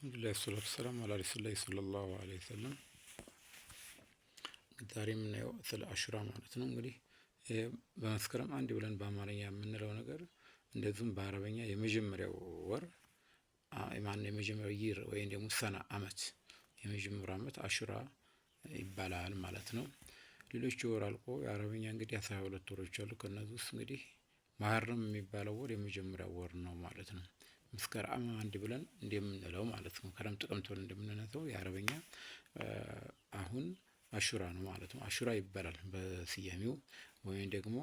አልሐምዱሊላህ ሰላቱ ሰላም አላ ረሱሊላህ ሰለላሁ ዐለይሂ ወሰለም። ዛሬ የምናየው ስለ አሹራ ማለት ነው። እንግዲህ በመስከረም አንድ ብለን በአማርኛ የምንለው ነገር እንደዚሁም በአረበኛ የመጀመሪያው ወር ማን የመጀመሪያው ይር ወይም ደግሞ ሰና አመት የመጀመሪያው አመት አሹራ ይባላል ማለት ነው። ሌሎች ወር አልቆ የአረበኛ እንግዲህ 12 ወሮች አሉ። ከነዚህ ውስጥ እንግዲህ መሀረም የሚባለው ወር የመጀመሪያው ወር ነው ማለት ነው። መስከረም አንድ ብለን እንደምንለው ማለት ነው። ከረም ጥቅምት ብለን እንደምንለው የአረበኛ አሁን አሹራ ነው ማለት ነው። አሹራ ይባላል በስያሜው ወይም ደግሞ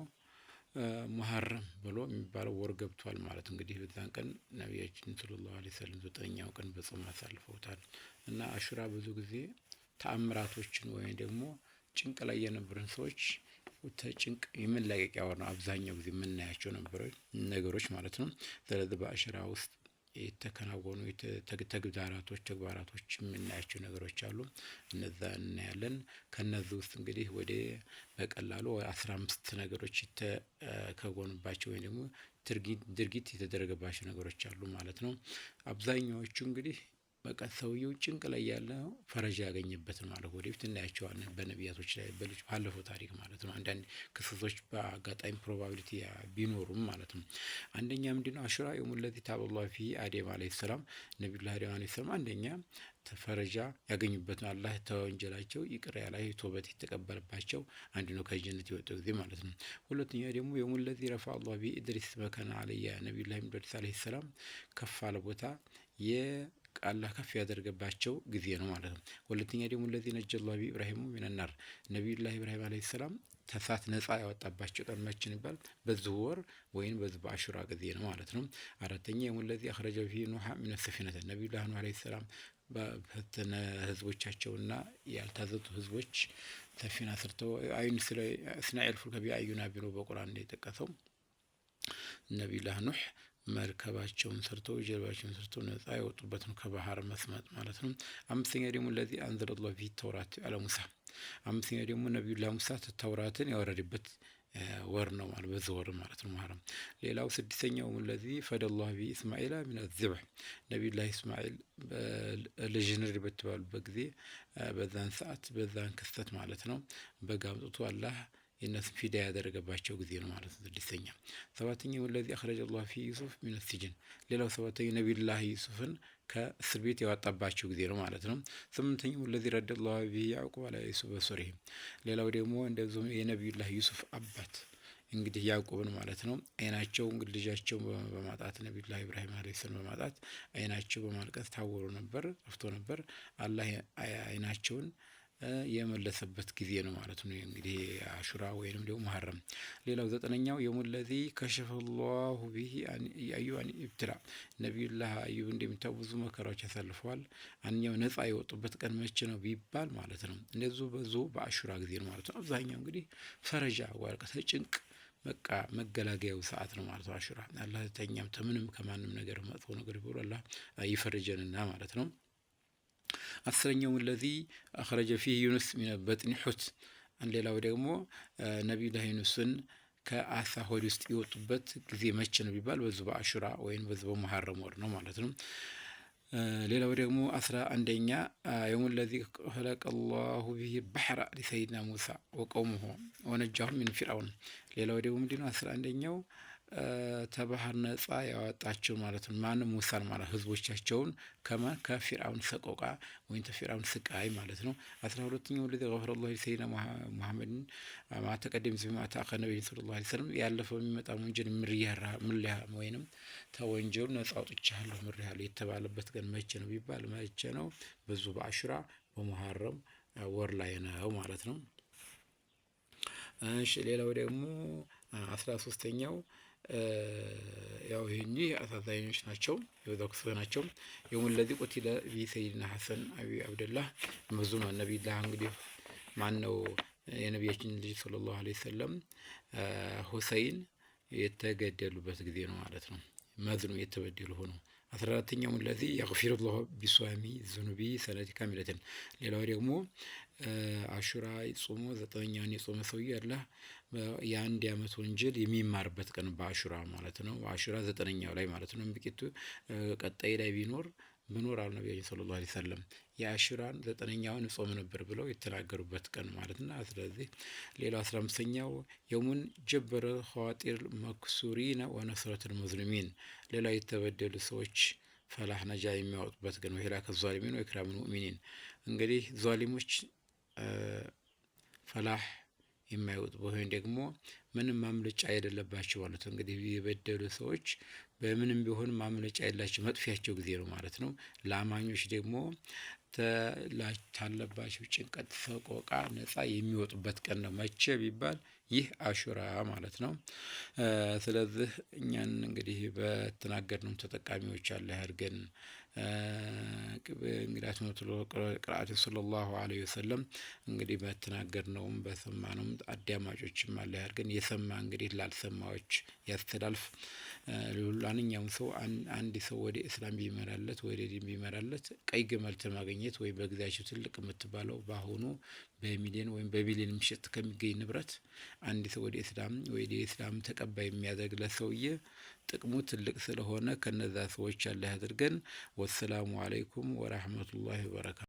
መሀረም ብሎ የሚባለው ወር ገብቷል ማለት እንግዲህ በዛን ቀን ነቢያችን ሰለላሁ ዐለይሂ ወሰለም 9ኛው ቀን በጾም አሳልፈውታል። እና አሹራ ብዙ ጊዜ ተአምራቶችን ወይም ደግሞ ጭንቅ ላይ የነበረን ሰዎች ተጭንቅ የመላቀቂያ ወር ነው። አብዛኛው ጊዜ የምናያቸው ነገሮች ማለት ነው። ስለዚህ በአሹራ ውስጥ የተከናወኑ ተግባራቶች የምናያቸው ነገሮች አሉ። እነዛ እናያለን። ከነዚህ ውስጥ እንግዲህ ወደ በቀላሉ 15 ነገሮች የተከወኑባቸው ወይም ደግሞ ድርጊት የተደረገባቸው ነገሮች አሉ ማለት ነው። አብዛኛዎቹ እንግዲህ በቃ ሰውየው ጭንቅ ላይ ያለ ፈረጃ ያገኘበት ነው ማለት ወደፊት እናያቸዋለን በነቢያቶች ላይ ባለፈው ታሪክ ማለት ነው። አንዳንድ ክስተቶች በአጋጣሚ ፕሮባቢሊቲ ቢኖሩም ማለት ነው። አንደኛ ምንድነው? አሹራ የውሙል ለዚ ታበላሁ ፊሂ አደም አለይሂ ሰላም ነብዩላህ አደም አለይሂ ሰላም አንደኛ ፈረጃ ያገኙበት ነው። አላህ ተወንጀላቸው ይቅር ያላቸው ተውበት የተቀበለባቸው አንድ ነው ከጀነት የወጡ ጊዜ ማለት ነው። ሁለተኛ ደግሞ የውሙል ለዚ ረፈዐ አላሁ ቢሂ ኢድሪስ መከነ አለያ ነብዩላህ ኢድሪስ አለይሂ ሰላም ከፍ አለ ቦታ አላህ ከፍ ያደረገባቸው ጊዜ ነው ማለት ነው። ሁለተኛ ደግሞ ለዚህ ነጀ አላሁ ቢሂ ኢብራሂም ሚነናር ነብዩላህ ኢብራሂም አለይሂ ሰላም ከእሳት ነፃ ያወጣባቸው ቀን መቼ ይባል? በዚህ ወር ወይም በዚህ በአሹራ ጊዜ ነው ማለት ነው። አራተኛ የውሙል ለዚ አኽረጀ ፊሂ ኑሐ ሚነ ሰፊነተ ነብዩላህ ኑህ አለይሂ ሰላም በፈተነ ህዝቦቻቸውና ያልታዘዙ ህዝቦች ሰፊና ሰርተው አይን ስለ እስናኤል ፉልከ ቢአዩና ቢሮ በቁርአን እንደተጠቀሰው ነብዩላህ ኑህ መርከባቸውን ሰርተው ጀልባቸውን ሰርተው ነፃ የወጡበት ነው ከባህር መስመጥ ማለት ነው። አምስተኛ ደግሞ ለዚህ አንዘለ አላሁ ፊሂ ተውራት አለ ሙሳ አምስተኛ ደግሞ ነብዩላህ ሙሳ ተውራትን ያወረደበት ወር ነው ማለት በዚህ ወር ማለት ነው መሀረም። ሌላው ስድስተኛው ለዚህ ፈደላሁ ቢሂ እስማኤል ሚነ ዚብህ ነብዩላህ እስማኤል ልጅ በተባሉበት ጊዜ በዛን ሰዓት በዛን ክስተት ማለት ነው በግ አምጥቶ አላህ የነሱን ፊዳ ያደረገባቸው ጊዜ ነው ማለት ነው። ስድስተኛ ሰባተኛው ለዚህ አኽረጀ አላሁ ፊሂ ዩሱፍ ሚነ ሲጅን ሌላው ሰባተኛው ነብዩላህ ዩሱፍን ከእስር ቤት ያወጣባቸው ጊዜ ነው ማለት ነው። ስምንተኛው ለዚህ ረደ አላሁ ቢሂ ያዕቁብ አለ ዩሱፍ በሱሪህ ሌላው ደግሞ እንደዚሁ የነብዩላህ ዩሱፍ አባት እንግዲህ ያዕቁብን ማለት ነው አይናቸው እንግዲህ ልጃቸው በማጣት ነብዩላህ ኢብራሂም አለይሂ ሰላም በማጣት አይናቸው በማልቀስ ታውሮ ነበር ጠፍቶ ነበር። አላህ አይናቸውን የመለሰበት ጊዜ ነው ማለት ነው። እንግዲህ አሹራ ወይንም ደግሞ መሀረም። ሌላው ዘጠነኛው የውሙል ለዚ ከሸፈ አላሁ ቢሂ አዩብ ኢብትላ ነብዩላህ አዩብ እንደሚታወቁ ብዙ መከራዎች ያሳልፈዋል። አንኛው ነፃ የወጡበት ቀን መቼ ነው ቢባል ማለት ነው እንደዚሁ በዚሁ በአሹራ ጊዜ ነው ማለት ነው። አብዛኛው እንግዲህ ፈረጃ ወረቀት ጭንቅ በቃ መገላገያው ሰዓት ነው ማለት ነው። አሹራ አላህ ተኛም ተምንም ከማንም ነገር መጥፎ ነገር ቢሆን አላህ ይፈርጀንና ማለት ነው። አስረኛው ለዚ አኽረጀ ፊሂ ዩኑስ ሚነ በጥኒ ሑት ሌላው ደግሞ ነብዩላህ ዩኑስን ከአሳ ሆድ ውስጥ የወጡበት ጊዜ መቼ ነው ቢባል በዚህ በአሹራ ወይም በዚህ በመሀረም ወር ነው ማለት ነው። ሌላው ደግሞ 11ኛ የውሙል ለዚ ኸለቀ አላሁ ቢሂ በሕረ ሊሰይድና ሙሳ ወቀውሙሁ ወነጃሁም ሚን ፊርዐውን ሌላው ደግሞ ምንድነው 11ኛው ተባህር ነፃ ያወጣቸው ማለት ነው። ማንም ሙሳን ማለት ህዝቦቻቸውን ከፊርዓውን ሰቆቃ ወይም ከፊርዓውን ስቃይ ማለት ነው። 12ኛው ለዚ ገፈረ አላሁ ለሰይድና ሙሐመድን ማተቀደም ሲማ ተአኸረ ነብዩ ሰለላሁ ዐለይሂ ወሰለም ያለፈው የሚመጣ ወንጀል ምርያህ ወይንም ተወንጀሉ ነፃ አውጥቻለሁ ምርያለሁ የተባለበት ቀን መቼ ነው ቢባል መቼ ነው? በዙ በአሹራ በመሀረም ወር ላይ ነው ማለት ነው። እሺ ሌላው ደግሞ 13ኛው ያው ይሄ አሳዛኞች ናቸው የበዛው ክስተት ናቸው። የውሙል ለዚ ቁቲለ ቢሂ ሰይድና ሐሰን አቢ አብደላህ መዝኑ ነብዩላህ እንግዲህ ማነው የነቢያችን ልጅ ሰለላሁ ዐለይሂ ወሰለም ሁሰይን የተገደሉበት ጊዜ ነው ማለት ነው። መዝኑ የተበደሉ ሆኖ 14ኛው ለዚ የግፊሩ አላሁ ቢሷሚ ዙኑቢ ሰነቲ ካሚለትን ሌላው ደግሞ አሹራ ጾሞ 9ኛውን የጾመ ሰውዬ አላህ የአንድ አመት ወንጀል የሚማርበት ቀን በአሹራ ማለት ነው። አሹራ 9ኛው ላይ ማለት ነው። በቂቱ ቀጣይ ላይ ቢኖር ብኖር አሉ ነቢያችን ሰለላሁ ዐለይሂ ወሰለም የአሹራን 9ኛውን እጾም ነበር ብለው የተናገሩበት ቀን ማለት ነው። ስለዚህ ሌላው 15ኛው የውሙን ጀበረ ኸዋጢር መክሱሪነ ወነስረቱል ሙዝሊሚን ሌላ የተበደሉ ሰዎች ፈላህ ነጃ የሚያወጡበት ቀን ወሂላከ ዟሊሚን ወኢክራሙል ሙእሚኒን እንግዲህ ዟሊሞች ፈላህ የማይወጡ ወይም ደግሞ ምንም ማምለጫ የሌለባቸው ማለት ነው። እንግዲህ የበደሉ ሰዎች በምንም ቢሆን ማምለጫ የላቸው መጥፊያቸው ጊዜ ነው ማለት ነው። ለአማኞች ደግሞ ታለባቸው ጭንቀት ሰቆቃ ነፃ የሚወጡበት ቀን ነው። መቼ ቢባል ይህ አሹራ ማለት ነው። ስለዚህ እኛን እንግዲህ በተናገርነው ተጠቃሚዎች አላህ ያድርገን። እንግዲህ አስመትሎ ቅርአት ሰለላሁ ዐለይሂ ወሰለም እንግዲህ በተናገርነውም በሰማነውም አዳማጮችም አላህ ያድርገን። የሰማ እንግዲህ ላልሰማዎች ያስተላልፍ። ማንኛውም ሰው አንድ ሰው ወደ እስላም ቢመራለት ወደ ዲን ቢመራለት ቀይ ግመል ማግኘት ወይ በጊዜያቸው ትልቅ የምትባለው በአሁኑ በሚሊዮን ወይም በቢሊዮን የሚሸጥ ከሚገኝ ንብረት አንድ ሰው ወደ እስላም ተቀባይ የሚያደርግ ለሰውዬ ጥቅሙ ትልቅ ስለሆነ ከነዛ ሰዎች አላህ ያድርገን። ወሰላሙ አለይኩም ወራህመቱላሂ ወበረካቱ